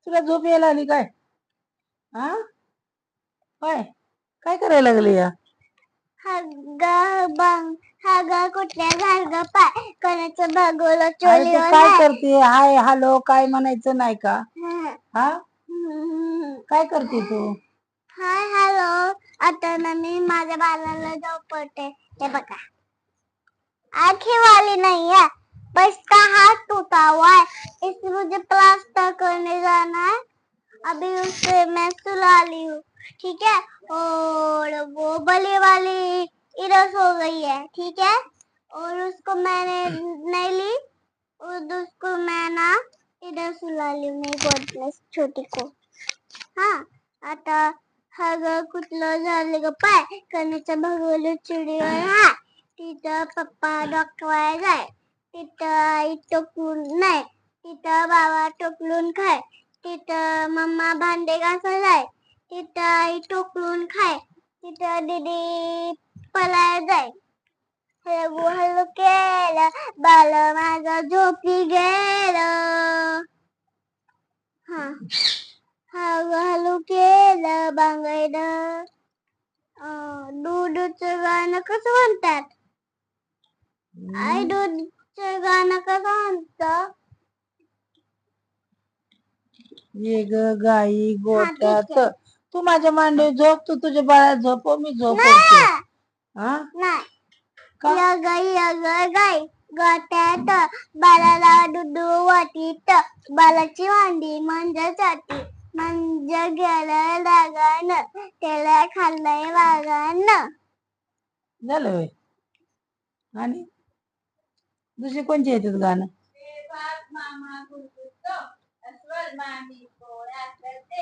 तुला झोप यायला आली काय? हा काय काय करायला लागली या? कुठल्या झाड पाय कोणाचं भागवलं अरे चोली तू काय करते? हाय हॅलो काय म्हणायचं नाही का? हा काय करते तू? Hi hello. आता ना मी माझ्या बाळाला झोपवते. हे बघा आंखें वाली नहीं है, बस का हाथ टूटा हुआ है, इसलिए मुझे प्लास्टर करने जाना है. अभी उसे मैं सुला ली हूँ, ठीक है. और वो बली वाली इधर सो गई है, ठीक है. और उसको मैंने नहीं ली, और उसको मैं ना इधर सुला ली हूँ मेरी गोद छोटी को. हाँ आता हग कुठलं झालं ग पाय कण्याचं भगवलं चिडीवर हा तिथं पप्पा डॉक्टर जाय तिथं आई टोकलून नाही तिथं बाबा टोकलून खाय तिथं मम्मा भांडे घासा जाय तिथं आई टोकलून खाय तिथं दीदी पलाय जाय. हळू हळू केलं बाल माझं झोपी गेलं. हा हळू हळू केलं बांगडं. दूधचं गाणं कसं म्हणतात? आई दूधचं गाणं कसं म्हणतं? ये ग गाई गोठ्यात तू माझ्या मांडीवर झोप, तू तुझ्या बाळात झोपव, मी झोपवते. हा नाही या गाई गोठ्यात बाळाला दूध वाटीत बाळाची मांडी मंजासाठी मंज गेलं लागान त्याला खाल्लंय वागान. झालं होय. आणि दुसरी कोणची येतात गाणं? मामा गुरगुरतो अस्वल मामी पोळ्या करते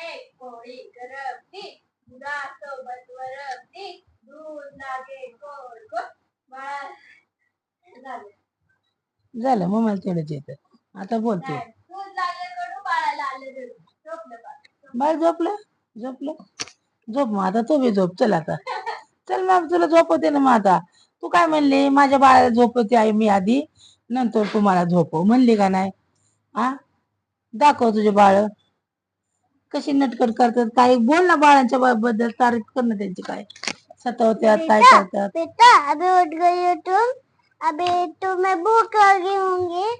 एक पोळी गरमली दुधासोबत वरमली दूध लागे गोड गोड बाळा. झालं मग मला तेवढंच येतं. आता बोलते दूध लागे कडू बाळाला आले रडू. झोपलं बाळ झोपलं झोपलं झोप मग आता तू बी झोप. चल आता चल मग तुला झोपवते ना. मग आता तू काय म्हणली माझ्या बाळाला झोपवते आई मी आधी नंतर तुम्हाला झोपव म्हणली का नाही? हा दाखव तुझे बाळ कशी नटकट करतात. काही बोल ना बाळांच्या बद्दल तारीफ कर ना त्यांची. काय सतावत्यात काय करतात? बेटा अभी उठ गई हो तुम. अभी तुम्हें भूख लगी होंगी,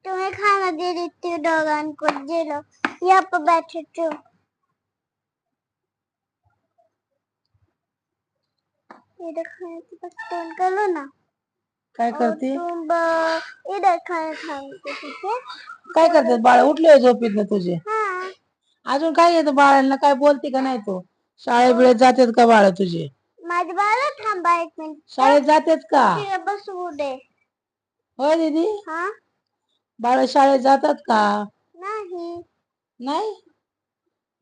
तुम्हें खाना दे देती हूँ डॉगन को. ये लो यहाँ पर बैठे तुम. इधर खाने बर्तन करो ना. काय करते? इधर खाना खाओगे ठीक है. काय करतात बाळ? उठले झोपीत ना तुझे? हाँ अजून काय येतं बाळांना? काय बोलते का नाही तू? शाळेत बिळेत जातात का बाळ तुझे? माझे बाळ थांबा एक मिनिट. शाळेत जातात का? बसू दे. होय दीदी हा बाळ शाळेत जातात का? नाही. नाही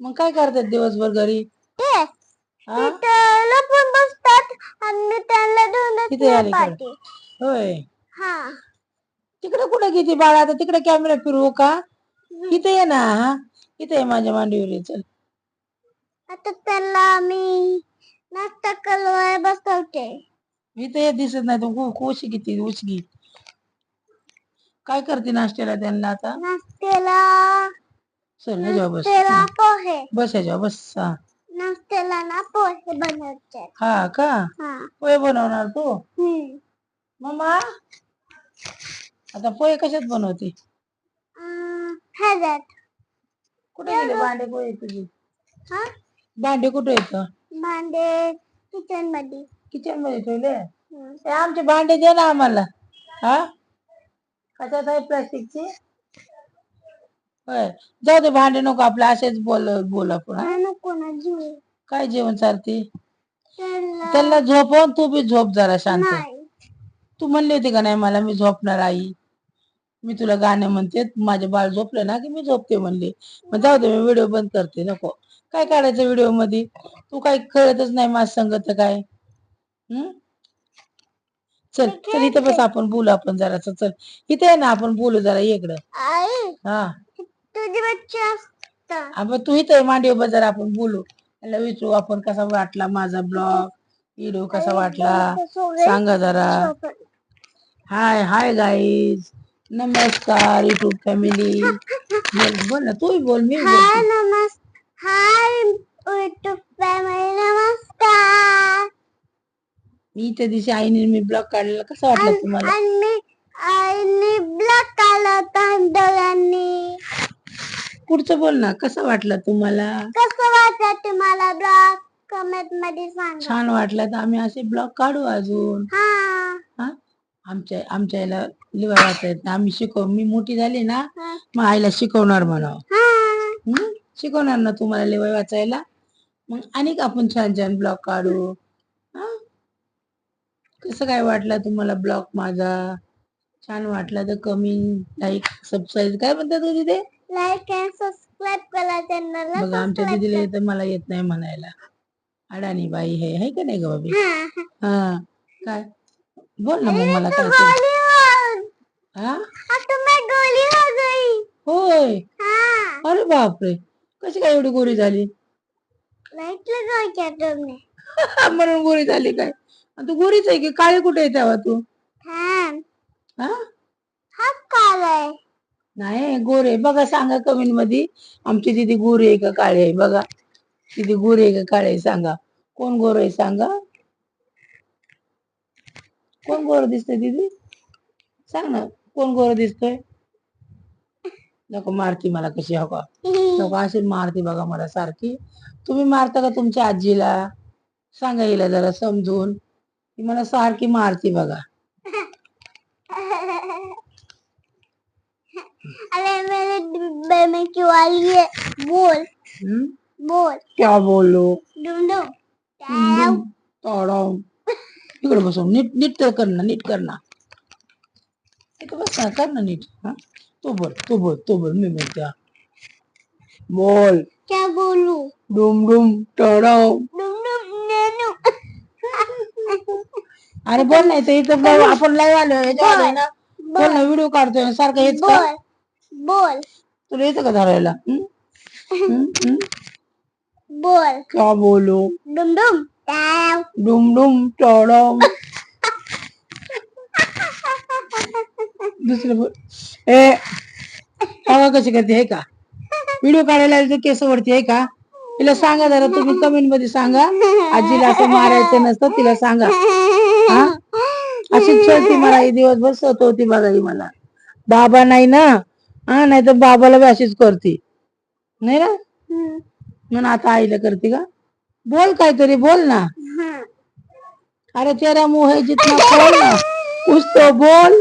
मग काय करतात दिवसभर घरी? हा लपून बसतात आणि त्यांना धुणच तिथे नाही आली पाहिजे. होय हा तिकडे कुठे किती बाळा? आता तिकडे कॅमेरा फिरवू का? इथे ये ना. हा इथे ये माझ्या मांडीवर ये. चल आता त्याला मी नाश्ता कलवाय बसवते. इथे ये. दिसत नाही तू उशी किती उचगी. काय करते नाश्त्याला त्यांना आता? नाश्त्याला बस पोहे. बस याच्यावर बस. हा नाश्त्याला ना पोहे बनवते. हा का पोहे बनवणार तू? मम्मा आता पोहे कशात बनवते? ह्याच्यात. कुठे गेले भांडे पोहे तुझे? भांडे कुठे येत? भांडे किचन मध्ये. किचन मध्ये ठेवले? आमचे भांडे दे ना आम्हाला. हा कशात आहे? प्लास्टिकची? होय जाऊ दे भांडे नको आपले असेच बोल आपण. नको ना जीव. काय जेवण चालते? त्याला झोपवून तू बी झोप जरा शांत. तू म्हणली होती का नाही मला मी झोपणार आई? मी तुला गाणं म्हणते माझे बाळ झोपलं ना की मी झोपते म्हणले. मग जाऊ दे मी व्हिडिओ बंद करते. नको काय काढायचं व्हिडिओ मध्ये? तू काही कळतच नाही माझ संगत काय. चल चल इथं बस आपण बोलू आपण जरास. चल इथे आहे ना आपण बोलू जरा इकडं. हा तुझे बच्चे असतात. तू इथे मांडीवर बस जरा आपण बोलू. त्याला विचारू आपण कसा वाटला माझा ब्लॉग व्हिडिओ कसा वाटला सांगा जरा. हाय हाय गाईज नमस्कार युट्यूब फॅमिली. बोल बोल ना, तू बोल, मी हाय बोलते. हाय यूट्यूब फॅमिली, नमस्कार. मी त्या दिवशी आईने मी ब्लॉग काढलेला, कसा वाटला तुम्हाला? आणि ब्लॉक काढला होता डोळ्यांनी. पुढचं बोल ना, कसा वाटला तुम्हाला? कसं वाटलं तुम्हाला ब्लॉग? कमेंट मध्ये सांगा. छान वाटलं तर आम्ही असे ब्लॉग काढू अजून. हा हा, आमच्या याला लिवाय वाचता येत नाही. आम्ही शिकव, मी मोठी झाली ना हा. मग आईला शिकवणार म्हणावं. हा. शिकवणार ना तुम्हाला लिवाय वाचायला. मग आणि आपण छान छान ब्लॉग काढू. हा, कसं काय वाटला तुम्हाला ब्लॉग माझा? छान वाटला तर कमेंट, लाईक, सबस्क्राईब काय म्हणतात हो तिथे? लाईक अँड सबस्क्राईब करा चॅनलला. बघा आमच्या दीदीला येतं, मला येत नाही म्हणायला. अडाणी बाई है का नाही ग बाबी? हा, काय बोल ना मग मला काय ते. हा, होय. अरे बापरे, कशी काय एवढी गोरी झाली? म्हणून गोरी झाली काय? आणि तू गोरीच आहे की काळी कुठे आहे तेव्हा तू? हा, नाही गोरे. बघा सांगा कमेंट मध्ये, आमची दीदी गोरी आहे का काळी आहे? बघा दीदी गोरी आहे का काळी आहे सांगा. कोण गोर आहे सांगा? कोण गोर दिसतंय दीदी? सांग ना, कोण गोर दिसतोय? नको मारती मला कशी, हवा नको अशी मारती बघा मला सारखी. तुम्ही मारता का तुमच्या आजीला? सांगा हिला जरा समजून. ती मला सारखी मारती बघा. अरे मेरे डिब्बे में क्यों आई है? बोल बोल. क्या बोलू? डुंडू ताडाव. इकडे बसव, नीट नीट तर कर ना, नीट कर ना. इकडे बस ना, कर ना नीट. हा, तू बोल, मी बोलते. हा. बोल. क्या बोलू? डुम डुम टाडाव. नैनू. अरे बोल नाही तर इथं आपण लाईव्ह आलो याच्यावर ना. बोल ना, व्हिडिओ काढतोय सारखं हेच का? बोल. तुला येतं का धरायला? बोल. क्या बोलू? डुम डुम टाव. डुम डुम टाडाव. दुसरं बोल. ए, हवा कशी करते हे का? व्हिडिओ काढायला केस वरती आहे का? तिला सांगा जरा, तुम्ही कमेंट मध्ये सांगा. आजीला असं मारायचं नसतं, तिला सांगा. हा, अशीच खेळती मला ही दिवसभर सतवती बघा ही मला. बाबा नाही ना, हा, नाही तर बाबाला बी अशीच करते नाही ना. म्हणून आता आईला करते का? बोल काहीतरी बोल ना. अरे तेरा मुंह है जितना खोल ना, कुछ तो बोल.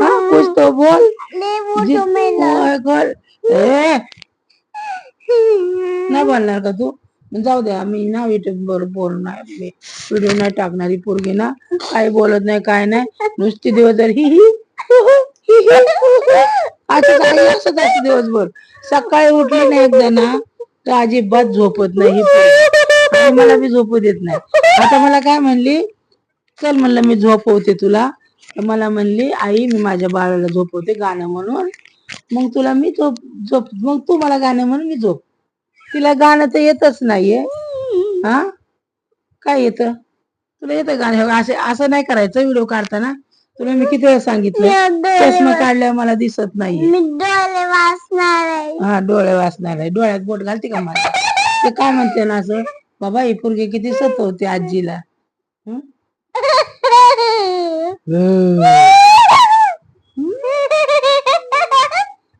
हाँ, कुछ तो बोल. जितना है खोल. नाही बोलणार का तू? जाऊ द्या, मी ना युट्यूब वर बोलणार, व्हिडिओ नाही टाकणारी पोरगी ना. काही बोलत नाही, काय नाही, नुसती दिवसभर ही ही असं दिवसभर. सकाळी उठली नाही एकदा ना तर अजिबात झोपत नाही. आणि मला बी झोपू देत नाही. आता मला काय म्हणली, चल म्हणलं मी झोपवते तुला. तर मला म्हणली, आई मी माझ्या बाळाला झोपवते गाणं म्हणून. मग तुला मी झोप मग तू मला गाणं म्हणून मी झोप. तिला गाणं तर येतच नाहीये. हा, काय येतं तुला? येतं गाणं? असं नाही करायचं व्हिडिओ काढताना. तुला मी किती वेळा सांगितलं, चष्मा काढल्यावर मला दिसत नाहीये. डोळे वाचणार आहे. हा, डोळे वाचणार आहे. डोळ्यात बोट घालते का मला? ते काय म्हणते ना असं, बाबा ही पोरगी किती सतवते आजीला.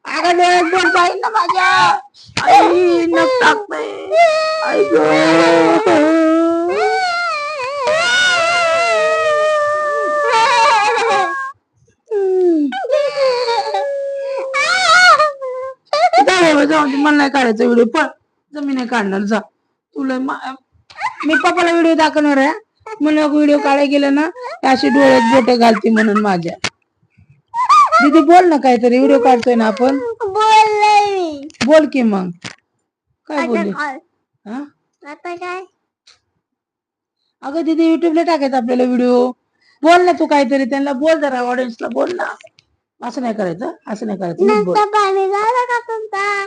अगं डोळ्यात बोट जाईल ना माझ्या. आई नख टाकते. आई जाऊ दे, मला नाही काढायचा व्हिडिओ. पण जमी नाही काढणार, जा. तुला मी पप्पाला व्हिडिओ दाखवणार आहे. म्हणून व्हिडिओ काढायला गेलं ना अशी डोळ्यात बोट घालते म्हणून माझ्या. दीदी बोल ना काहीतरी, व्हिडिओ काढतोय ना आपण. बोल की मग, काय बोलली? हा, आता काय? अगं दीदी युट्यूबला टाकायचं आपल्याला व्हिडिओ. बोल ना तू काहीतरी, त्यांना बोल जरा, ऑडियन्सला बोल ना. असं नाही करायचं, असं नाही करायचं. पाणी झालं का तुमचा?